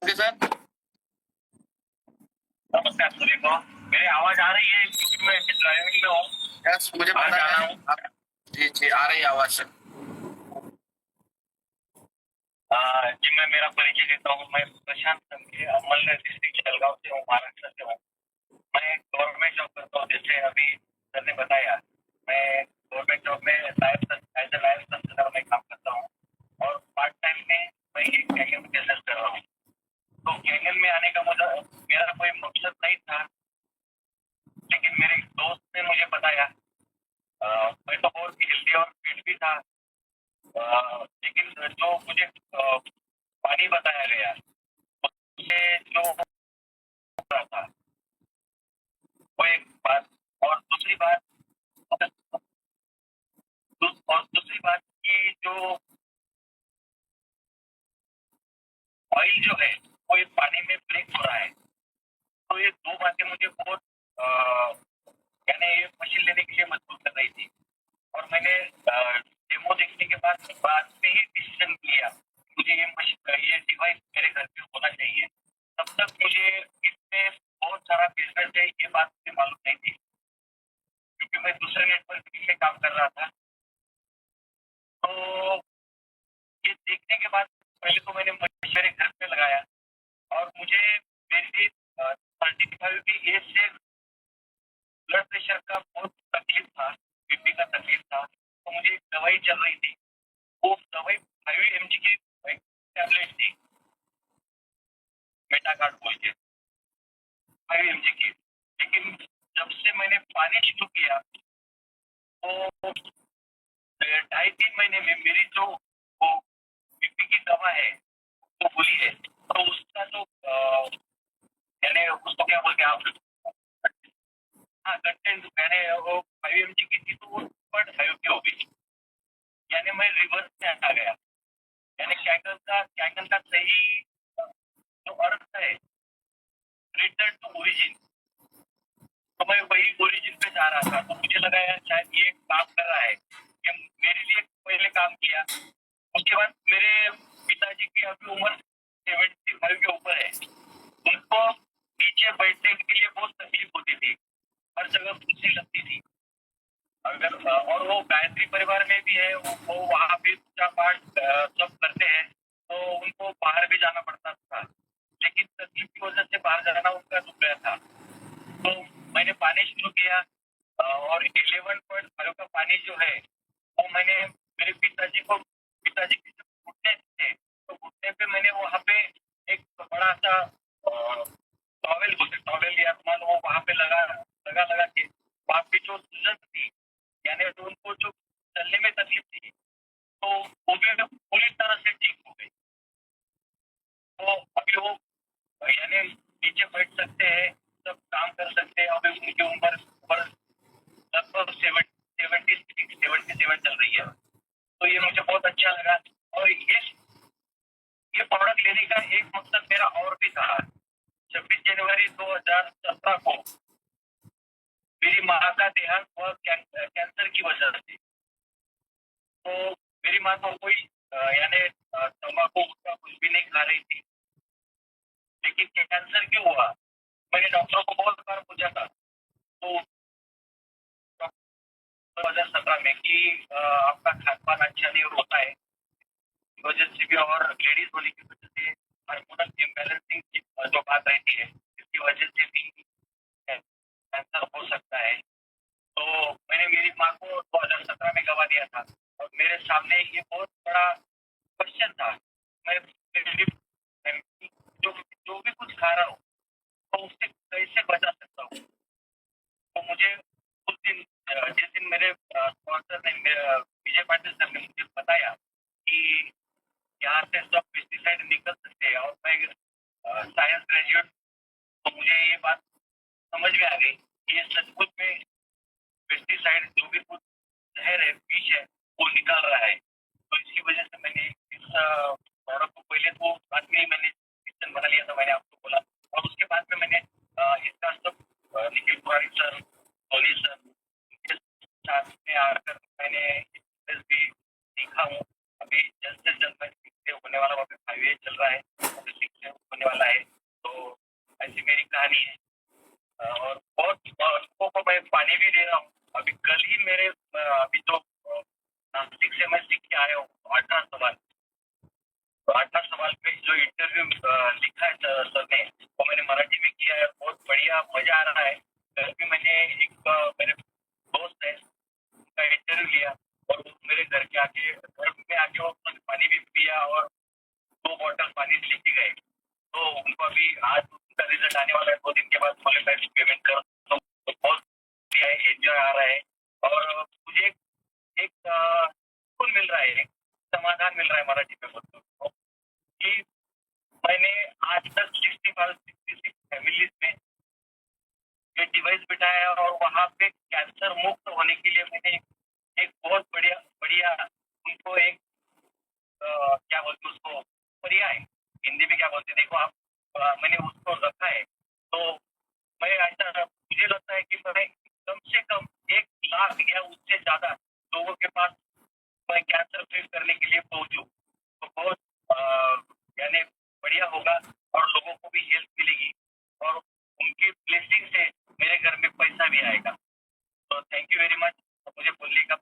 Okay sir. नमस्कार सभी को। मेरी आवाज आ रही है क्योंकि मैं ड्राइविंग में हूँ। यस, मुझे पता है। जी जी, आ रही है आवाज सर। जी, मैं मेरा परिचय देता हूँ। मैं प्रशांत संघे, अमलनेर डिस्ट्रिक्ट जलगांव से हूँ, महाराष्ट्र से हूँ। मैं गवर्नमेंट जॉब करता हूँ, जैसे अभी सर ने बताया। मैं गवर्नमेंट जॉब में एज ए लायन सब्सिडर में काम करता हूँ और पार्ट टाइम में मैं एक कैरियर बिजनेस कर रहा हूँ। तो कैरियर में आने का मुझे मेरा कोई मकसद नहीं था, लेकिन मेरे एक दोस्त ने मुझे बताया। मैं तो बहुत हेल्दी और फिट भी था, लेकिन जो मुझे पानी बताया गया उससे जो हो रहा था वो एक बात। और दूसरी बात और दूसरी बात की जो ऑयल जो है वो एक पानी में ब्रेक हो रहा है। तो ये दो बातें मुझे बहुत यानी ये मशीन लेने के लिए मजबूर कर रही थी। और मैंने डेमो देखने के बाद में ही डिसीजन लिया मुझे ये डिवाइस मेरे घर पे होना चाहिए। तब तक मुझे इसमें बहुत सारा बिजनेस है ये बात मुझे मालूम नहीं थी, क्योंकि मैं दूसरे नेटवर्क में काम कर रहा था। तो ये देखने के बाद पहले तो मैंने मेरे घर पे लगाया और मुझे मेरी 35 की एज से ब्लड प्रेशर का बहुत तकलीफ था, बीपी का तकलीफ था। तो मुझे एक दवाई चल रही थी, वो दवाई 5 mg की टैबलेट थी, मेटाकार्ड बोल के 5 mg की। लेकिन जब से मैंने पानी शुरू किया तो 2.5-3 महीने में मेरी जो वो बीपी की दवा है वो गोली है, तो उसका जो यानी उसको क्या बोलते हैं आप। हाँ, कंटेंट मैंने वो 5 mg की थी तो वो 2.5 की हो गई। यानी मैं रिवर्स में आ गया। यानी कैंकर का सही जो अर्थ है रिटर्न टू ओरिजिन। तो मैं वही ओरिजिन पे जा रहा था, तो मुझे लगा यार शायद ये काम कर रहा है। ये मेरे लिए पहले काम किया। उसके बाद मेरे पिताजी की अभी उम्र 75 के ऊपर है। उनको नीचे बैठने के लिए बहुत तकलीफ होती थी, हर जगह कुर्सी लगती थी। अगर और वो गायत्री परिवार में भी है, वो वहाँ भी पूजा पाठ सब करते हैं, तो उनको बाहर भी जाना पड़ता था। लेकिन तकलीफ की वजह से बाहर जाना उनका रुक गया था। तो मैंने पानी शुरू किया और 11.5 का पानी जो है वो मैंने मेरे पिताजी के जो घुटने थे, तो घुटने पे मैंने वहाँ पे एक बड़ा सा टॉवेल या रुमाल वो वहाँ पे लगा लगा लगा के वहाँ पे जो सूजन थी, यानी तो उनको जो चलने में तकलीफ थी, तो वो भी पूरी तरह से ठीक हो गई। तो अभी वो यानी नीचे बैठ सकते हैं, सब काम कर सकते हैं। अभी उनकी उम्र उम्र लगभग 77 चल रही है। तो ये मुझे बहुत अच्छा लगा। और ये प्रोडक्ट लेने का एक मकसद मेरा और भी था। 26 जनवरी 2017 को मेरी माँ का देहांत हुआ कैंसर की वजह से। तो मेरी माँ तो कोई यानी तम्बाकू गुटखा कुछ भी नहीं खा रही थी, लेकिन कैंसर क्यों हुआ मैंने डॉक्टर को बहुत बार पूछा था। तो 2017 में कि आपका खान पान अच्छा नहीं होता है, वजह से भी और लेडीज होने की वजह से हार्मोनल इम्बैलेंसिंग की जो बात रहती है, इसकी वजह से भी कैंसर हो सकता है। तो मैंने मेरी माँ को 2017 में गवा दिया था और मेरे सामने ये बहुत बड़ा क्वेश्चन था। मैं मेरी जो जो भी कुछ खा रहा हूँ तो उससे कैसे बचा सकता हूँ। तो मुझे उस दिन जिस दिन मेरे स्पॉन्सर ने विजय पाटिल सर ने मुझे बताया कि यहाँ से सब पेस्टिसाइड निकल सकते हैं और मैं साइंस ग्रेजुएट, तो मुझे ये बात समझ में आ गई कि ये सचमुच में पेस्टिसाइड जो भी कुछ जहर है, विष है, वो निकल रहा है। तो इसकी वजह से मैंने इस प्रोडक्ट को पहले तो बाद में ही मैंने डिसीजन बना लिया था, मैंने आपको बोला। और उसके बाद में मैंने इसका सब निखिल कुमारी सर, सोनी सर के साथ में आकर मैंने बिजनेस भी सीखा हूँ। अभी जल्द से जल्द मैं 6 होने वाला, वहाँ पे 5 चल रहा है, 6 होने वाला जो लिखा है सर ने वो मैंने मराठी में किया है, बहुत बढ़िया मजा आ रहा है। कल भी मैंने एक मेरे दोस्त है उनका इंटरव्यू लिया और वो मेरे घर में आके वो पानी भी पिया और 2 बॉटल पानी लेके गए। तो उनको अभी आज उनका रिजल्ट आने वाला है, 2 दिन के बाद बोले मैं पेमेंट कर तो बहुत एंजॉय आ रहा है और मुझे एक सुकून मिल रहा है, एक समाधान मिल रहा है मराठी में बोलते हुए कि मैंने आज तक 66 फैमिलीज में ये डिवाइस बिठाया है और वहाँ पे कैंसर मुक्त होने के लिए मैंने एक बहुत बढ़िया बढ़िया उनको एक क्या बोलते उसको पर्याय हिंदी में क्या बोलते देखो आप मैंने उसको रखा है। तो मैं ऐसा मुझे लगता है कि मैं कम से कम 1 लाख या उससे ज्यादा लोगों के पास मैं कैंसर फ्री करने के लिए पहुंचूं तो बहुत यानी बढ़िया होगा और लोगों को भी हेल्प मिलेगी और उनकी ब्लेसिंग से मेरे घर में पैसा भी आएगा। तो थैंक यू वेरी मच मुझे बोलने का